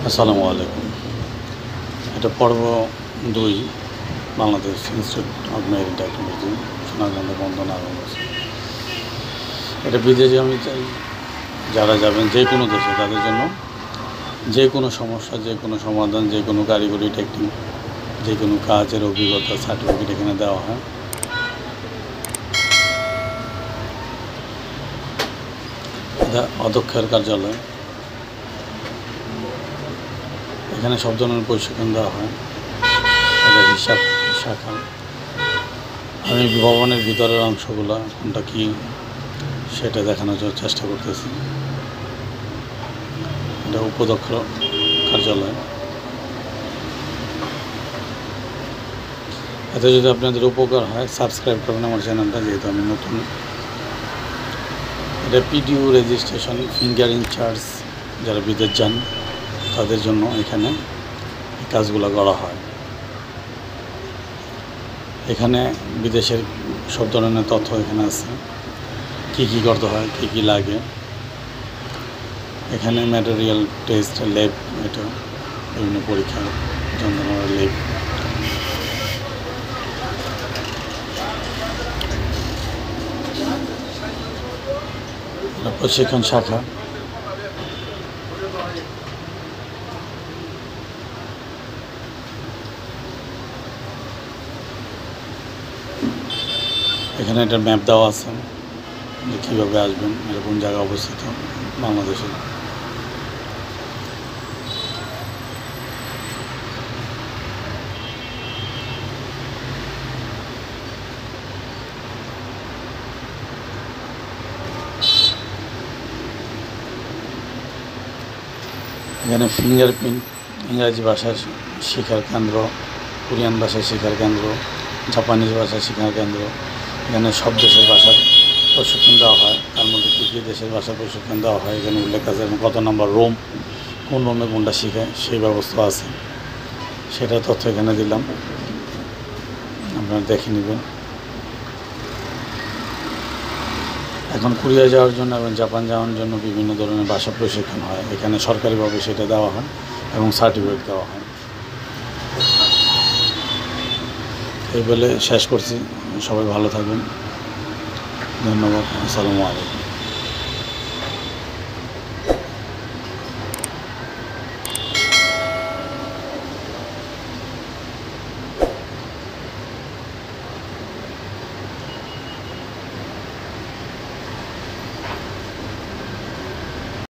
আসসালামু আলাইকুম। এটা পর্ব 2 Bangladesh institute of marine technology Sonargaon বন্দনা রয়েছে। এটা বিদেশে আমি চাই যারা যাবেন যে কোনো দেশে তাদের জন্য যে কোনো সমস্যা, যে কোনো সমাধান, যে কোনো কারিগরি টেকনিক, যে কোনো কাজের অভিজ্ঞতা সার্টিফিকেট এখানে দেওয়া হয়। এটা অধ্যক্ষের কার্যালয়। এখানে সব ধরনের প্রশিক্ষণ দেওয়া হয়। এটা হিসাব শাখা। আমি ভবনের ভিতরের অংশগুলো কোনটা কি সেটা দেখানোর চেষ্টা করতেছি। এটা উপাধ্যক্ষ কার্যালয়। এতে যদি আপনাদের উপকার হয় সাবস্ক্রাইব করবেন আমার চ্যানেলটা, যেহেতু আমি নতুন। এটা পিডিও রেজিস্ট্রেশন, ফিঙ্গার ইনচার্জ যারা বিদেশ যান তাদের জন্য এখানে এই কাজগুলো করা হয়। এখানে বিদেশের সব ধরনের তথ্য এখানে আছে, কী কী করতে হয়, কী কী লাগে। এখানে ম্যাটেরিয়াল টেস্ট ল্যাব, এটা বিভিন্ন পরীক্ষা যন্ত্রণার ল্যাব। প্রশিক্ষণ শাখা। এখানে একটা ম্যাপ দেওয়া আছে যে কীভাবে আসবেন, এরকম জায়গা অবস্থিত বাংলাদেশে। এখানে ফিঙ্গারপ্রিন্ট, ইংরাজি ভাষা শেখার কেন্দ্র, কোরিয়ান ভাষা শেখার কেন্দ্র, জাপানিজ ভাষা শেখার কেন্দ্র। এখানে সব দেশের ভাষার প্রশিক্ষণ দেওয়া হয়। তার মধ্যে কী কী দেশের ভাষার প্রশিক্ষণ দেওয়া হয় এখানে উল্লেখ আছে। কত নম্বর রুম, কোন রুমে কোনটা শেখায় সেই ব্যবস্থা আছে, সেটা তথ্য এখানে দিলাম, আপনারা দেখে নেবেন। এখন কোরিয়া যাওয়ার জন্য এবং জাপান যাওয়ার জন্য বিভিন্ন ধরনের ভাষা প্রশিক্ষণ হয়। এখানে সরকারিভাবে সেটা দেওয়া হয় এবং সার্টিফিকেট দেওয়া হয়। এই বলে শেষ করছি। সবাই ভালো থাকবেন। ধন্যবাদ। আসসালামু আলাইকুম।